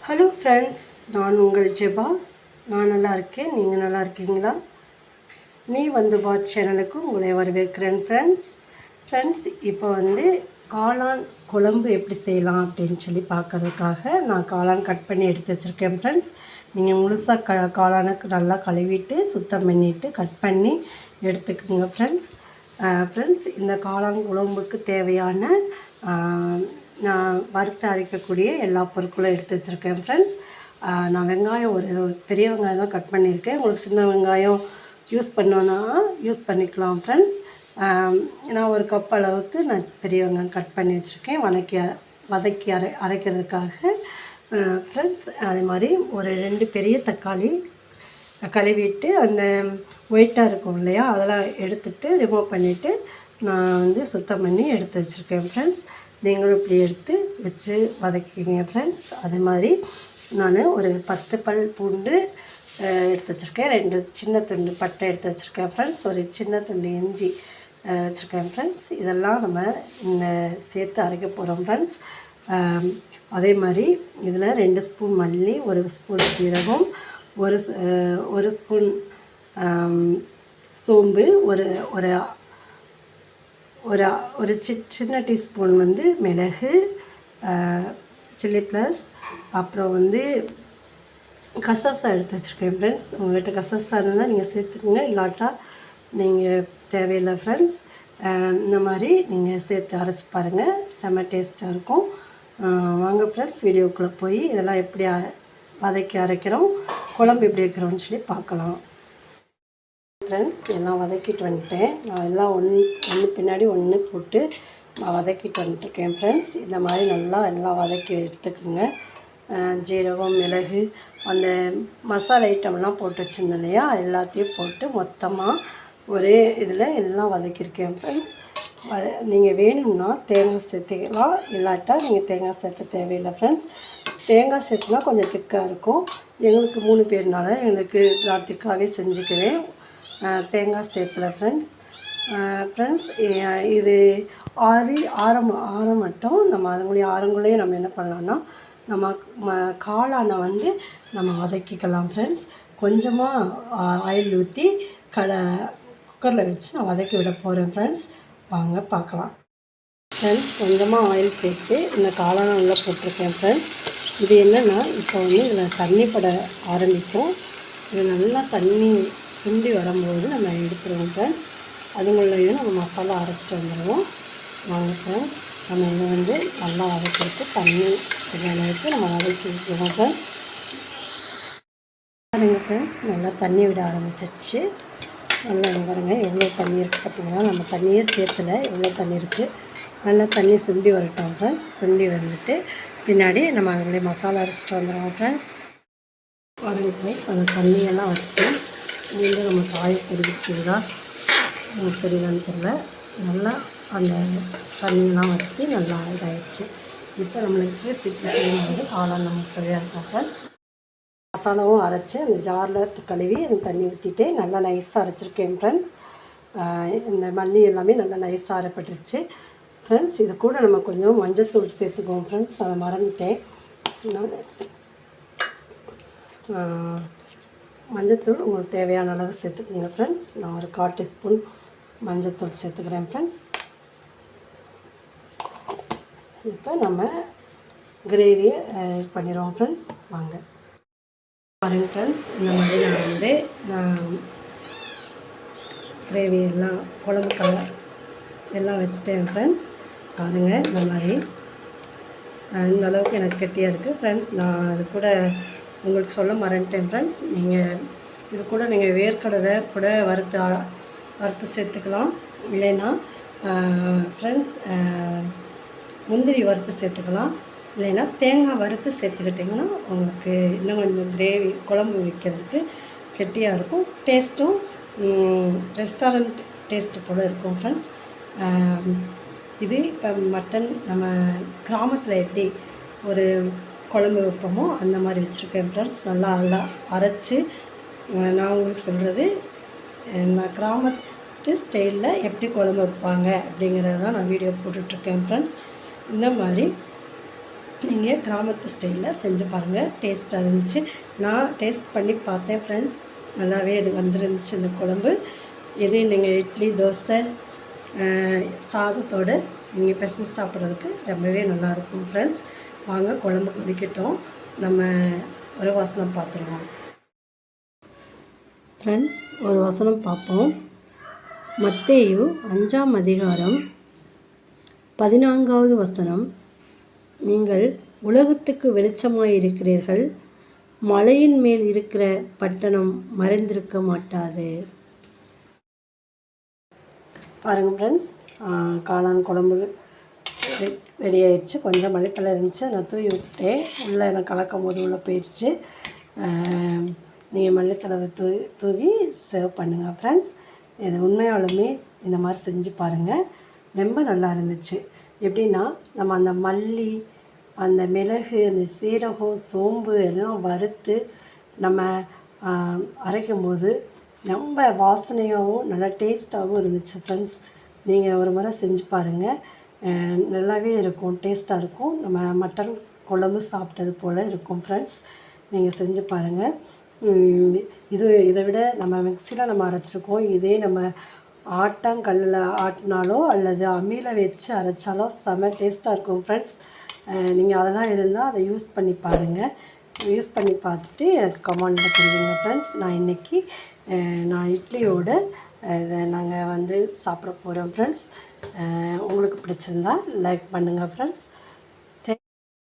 Hello friends, நான் உங்கள் ஜெபா. நான் நல்லா இருக்கேன். நீங்கள் நல்லா இருக்கீங்களா? நீ வந்து வா சேனலுக்கு உங்களை வரவேற்கிறேன் ஃப்ரெண்ட்ஸ். இப்போ காளான் குழம்பு எப்படி செய்யலாம் அப்படின்னு சொல்லி பார்க்கறதுக்காக நான் காளான் கட் பண்ணி எடுத்து வச்சுருக்கேன் ஃப்ரெண்ட்ஸ். நீங்கள் முழுசாக காளானுக்கு நல்லா கழுவிட்டு சுத்தம் பண்ணிவிட்டு கட் பண்ணி எடுத்துக்கோங்க ஃப்ரெண்ட்ஸ். இந்த காளான் குழம்புக்கு தேவையான நான் வறுத்து அரைக்கக்கூடிய எல்லா பொருட்களும் எடுத்து வச்சுருக்கேன் ஃப்ரெண்ட்ஸ். நான் வெங்காயம் ஒரு பெரிய வெங்காயம் தான் கட் பண்ணியிருக்கேன். உங்களுக்கு சின்ன வெங்காயம் யூஸ் பண்ணோன்னா யூஸ் பண்ணிக்கலாம் ஃப்ரெண்ட்ஸ். நான் ஒரு கப் அளவுக்கு நான் பெரிய வெங்காயம் கட் பண்ணி வச்சுருக்கேன் வதக்கி அரைக்கிறதுக்காக ஃப்ரெண்ட்ஸ். அதே மாதிரி ஒரு 2 பெரிய தக்காளி கழுவிட்டு அந்த ஒயிட்டாக இருக்கும் இல்லையா, அதெல்லாம் எடுத்துகிட்டு ரிமூவ் பண்ணிவிட்டு நான் சுத்தம் பண்ணி எடுத்து வச்சுருக்கேன் ஃப்ரெண்ட்ஸ். நீங்களும் இப்படி எடுத்து வச்சு வதக்கிங்க ஃப்ரெண்ட்ஸ். அதே மாதிரி நான் ஒரு 10 பல் பூண்டு எடுத்து வச்சுருக்கேன். 2 சின்ன துண்டு பட்டை எடுத்து வச்சுருக்கேன் ஃப்ரெண்ட்ஸ். ஒரு சின்ன துண்டு இஞ்சி வச்சுருக்கேன் ஃப்ரெண்ட்ஸ். இதெல்லாம் நம்ம சேர்த்து அரைக்க போகிறோம் ஃப்ரெண்ட்ஸ். அதே மாதிரி இதில் 2 ஸ்பூன் மல்லி, 1 ஸ்பூன் சீரகம், ஒரு ஸ்பூன் சோம்பு, ஒரு சின்ன டீஸ்பூன் மிளகு, சில்லி ப்ளஸ், அப்புறம் கசகசா எடுத்து வச்சுருக்கேன் ஃப்ரெண்ட்ஸ். உங்கள்கிட்ட கசகசா இருந்தால் நீங்கள் சேர்த்துக்கோங்க, இல்லாட்டா நீங்கள் தேவையில்லை ஃப்ரெண்ட்ஸ். இந்த மாதிரி நீங்கள் சேர்த்து அரைச்சி பாருங்கள், செம்ம டேஸ்ட்டாக இருக்கும். வாங்க ஃப்ரெண்ட்ஸ், வீடியோக்குள்ளே போய் இதெல்லாம் எப்படி வதக்கி அரைக்கிறோம், குழம்பு எப்படி வைக்கிறோம்னு சொல்லி பார்க்கலாம் ஃப்ரெண்ட்ஸ். எல்லாம் வதக்கிட்டு வந்துட்டேன். நான் எல்லாம் ஒன்று பின்னாடி ஒன்று போட்டு நான் வதக்கிட்டு வந்துட்டுருக்கேன் ஃப்ரெண்ட்ஸ். இந்த மாதிரி நல்லா எல்லாம் வதக்கி எடுத்துக்குங்க. ஜீரகம், மிளகு, அந்த மசாலா ஐட்டம்லாம் போட்டு வச்சுருந்தேன் இல்லையா, எல்லாத்தையும் போட்டு மொத்தமாக ஒரே இதில் எல்லாம் வதக்கியிருக்கேன் ஃப்ரெண்ட்ஸ். நீங்கள் வேணும்னா தேங்காய் சேர்த்துக்கலாம், இல்லாட்டா நீங்கள் தேங்காய் சேர்த்த தேவையில்லை ஃப்ரெண்ட்ஸ். தேங்காய் சேர்த்துனா கொஞ்சம் திக்காக இருக்கும். எங்களுக்கு 3 பேர்னால எங்களுக்கு நான் திக்காகவே செஞ்சுக்குவேன், தேங்காய் சேர்த்துல ஃப்ரெண்ட்ஸ். இது ஆற மட்டும் நம்ம ஆறங்குள்ளேயே நம்ம என்ன பண்ணலான்னா, நம்ம காளானை நம்ம வதக்கிக்கலாம் ஃப்ரெண்ட்ஸ். கொஞ்சமாக ஆயில் ஊற்றி குக்கரில் வச்சு நான் வதக்கி விட போகிறேன் ஃப்ரெண்ட்ஸ். வாங்க பார்க்கலாம் ஃப்ரெண்ட்ஸ். கொஞ்சமாக ஆயில் சேர்த்து இந்த காளானை உள்ளே போட்டிருக்கேன் ஃப்ரெண்ட்ஸ். இது என்னென்னா, இப்போ இதில் தண்ணி பட ஆரம்பிக்கும். இது நல்லா தண்ணி சுண்டி வரும்போது நம்ம எடுத்துருவோம் ஃப்ரெண்ட்ஸ். அதுங்களையும் நம்ம மசாலா அரைச்சிட்டு வந்துடுவோம். வாங்க ஃப்ரெண்ட்ஸ், நம்ம இதை நல்லா வதக்கிட்டு தண்ணி அளவுக்கு நம்ம வதக்கி வச்சுருவோம் ஃப்ரெண்ட்ஸ். பாருங்க ஃப்ரெண்ட்ஸ், நல்லா தண்ணி விட ஆரம்பிச்சிருச்சு. நல்லா பாருங்க எவ்வளோ தண்ணி இருக்குது பார்த்திங்கன்னா, நம்ம தண்ணியே சேர்த்துல எவ்வளோ தண்ணி இருக்குது. நல்லா தண்ணி சுண்டி வரட்டும் ஃப்ரெண்ட்ஸ். சுண்டி வந்துட்டு பின்னாடி நம்ம அதனுடைய மசாலா அரைச்சிட்டு வந்துடுவோம் ஃப்ரெண்ட்ஸ். பாருங்க ஃப்ரெண்ட்ஸ், அந்த தண்ணியெல்லாம் வச்சுட்டு நம்ம காய தெரிவிச்சுதா உங்களுக்கு தெரியலான்னு தெரியல. நல்லா அந்த தண்ணியெல்லாம் வச்சு நல்லா இதாகிடுச்சு. இப்போ நம்மளுக்கு சீக்கிரம் காளான் நமக்கு சரியாக இருக்கும் ஃப்ரெண்ட்ஸ். மசாலாவும் அரைச்சி அந்த ஜாரில் கழுவி அந்த தண்ணி ஊற்றிட்டு நல்லா நைஸாக அரைச்சிருக்கேன் ஃப்ரெண்ட்ஸ். இந்த மல்லி எல்லாமே நல்லா நைஸாக அரைப்பட்டுருச்சு ஃப்ரெண்ட்ஸ். இது கூட நம்ம கொஞ்சம் மஞ்சள்தூள் சேர்த்துக்குவோம் ஃப்ரெண்ட்ஸ். அதை மறந்துட்டேன். மஞ்சள்தூள் உங்களுக்கு தேவையான அளவு சேர்த்துக்கோங்க ஃப்ரெண்ட்ஸ். நான் ஒரு 1/4 டீஸ்பூன் மஞ்சள்தூள் சேர்த்துக்கிறேன் ஃப்ரெண்ட்ஸ். இப்போ நம்ம கிரேவியை பண்ணிடுவோம் ஃப்ரெண்ட்ஸ். வாங்க பாருங்க ஃப்ரெண்ட்ஸ், இந்த மாதிரி நான் கிரேவி எல்லாம் குழம்புக்காக எல்லாம் வச்சுட்டேன் ஃப்ரெண்ட்ஸ். பாருங்கள், இந்த மாதிரி இந்த அளவுக்கு எனக்கு கெட்டியாக இருக்குது ஃப்ரெண்ட்ஸ். நான் அது கூட உங்களுக்கு சொல்ல மறந்துட்டேன் ஃப்ரெண்ட்ஸ். இது கூட நீங்கள் வேர்க்கடலை கூட வறுத்து சேர்த்துக்கலாம். இல்லைன்னா ஃப்ரெண்ட்ஸ் முந்திரி வறுத்து சேர்த்துக்கலாம். இல்லைன்னா தேங்காய் வறுத்து சேர்த்துக்கிட்டிங்கன்னா உங்களுக்கு இன்னும் கொஞ்சம் கிரேவி குழம்பு வைக்கிறதுக்கு கெட்டியாக இருக்கும். டேஸ்ட்டும் ரெஸ்டாரண்ட் டேஸ்ட்டு போல் இருக்கும் ஃப்ரெண்ட்ஸ். இது இப்போ மட்டன் நம்ம கிராமத்தில் எப்படி ஒரு குழம்பு வைப்போமோ அந்த மாதிரி வச்சுருக்கேன் ஃப்ரெண்ட்ஸ். நல்லா அரைச்சி நான் உங்களுக்கு சொல்கிறது, நான் கிராமத்து ஸ்டைலில் எப்படி குழம்பு வைப்பாங்க அப்படிங்கிறது தான் நான் வீடியோ போட்டுட்ருக்கேன் ஃப்ரெண்ட்ஸ். இந்த மாதிரி நீங்கள் கிராமத்து ஸ்டைலில் செஞ்சு பாருங்கள், டேஸ்ட்டாக இருந்துச்சு. நான் டேஸ்ட் பண்ணி பார்த்தேன் ஃப்ரெண்ட்ஸ், நல்லாவே இது வந்துருந்துச்சு இந்த குழம்பு. இதே நீங்கள் இட்லி, தோசை, சாதத்தோடு நீங்கள் பிசைஞ்சு சாப்பிட்றதுக்கு ரொம்பவே நல்லாயிருக்கும் ஃப்ரெண்ட்ஸ். வாங்க குழம்பு கொதிக்கட்டும், நம்ம ஒரு வசனம் பார்த்துருவோம் ஃப்ரெண்ட்ஸ். ஒரு வசனம் பார்ப்போம். மத்தேயு 5ஆம் அதிகாரம் 14வது வசனம். நீங்கள் உலகத்துக்கு வெளிச்சமாயிருக்கிறீர்கள், மலையின் மேல் இருக்கிற பட்டணம் மறைந்திருக்க மாட்டாது. பாருங்கள் ஃப்ரெண்ட்ஸ், காளான் குழம்பு ரெடி ஆயிடுச்சு. கொஞ்சம் மழைத்தலை இருந்துச்சு, நான் தூவி விட்டேன். உள்ளே நான் கலக்கும் போது உள்ளே போயிடுச்சு. நீங்கள் மல்லித்தலை தூவி சர்வ் பண்ணுங்கள் ஃப்ரெண்ட்ஸ். இது உண்மையாலுமே இந்த மாதிரி செஞ்சு பாருங்கள், ரொம்ப நல்லா இருந்துச்சு. எப்படின்னா நம்ம அந்த மல்லி, அந்த மிளகு, அந்த சீரகம், சோம்பு எல்லாம் வறுத்து நம்ம அரைக்கும்போது ரொம்ப வாசனையாகவும் நல்லா டேஸ்ட்டாகவும் இருந்துச்சு ஃப்ரெண்ட்ஸ். நீங்கள் ஒரு முறை செஞ்சு பாருங்கள், நல்லாவே இருக்கும், டேஸ்ட்டாக இருக்கும். நம்ம மட்டன் குழம்பு சாப்பிட்டது போல் இருக்கும் ஃப்ரெண்ட்ஸ். நீங்கள் செஞ்சு பாருங்கள். இதை விட நம்ம மிக்சியில் நம்ம அரைச்சிருக்கோம், இதே நம்ம ஆட்டாங்கல்லில் ஆட்டினாலோ அல்லது அம்மியில் வச்சு அரைச்சாலோ செம டேஸ்ட்டாக இருக்கும் ஃப்ரெண்ட்ஸ். நீங்கள் அதெல்லாம் இருந்தால் அதை யூஸ் பண்ணி பாருங்கள். யூஸ் பண்ணி பார்த்துட்டு எனக்கு கமெண்டில் தெரியுங்க ஃப்ரெண்ட்ஸ். நான் இன்றைக்கி இட்லியோடு இதை நாங்கள் சாப்பிட போகிறோம் ஃப்ரெண்ட்ஸ். உங்களுக்கு பிடிச்சிருந்தா லைக் பண்ணுங்கள் ஃப்ரெண்ட்ஸ்.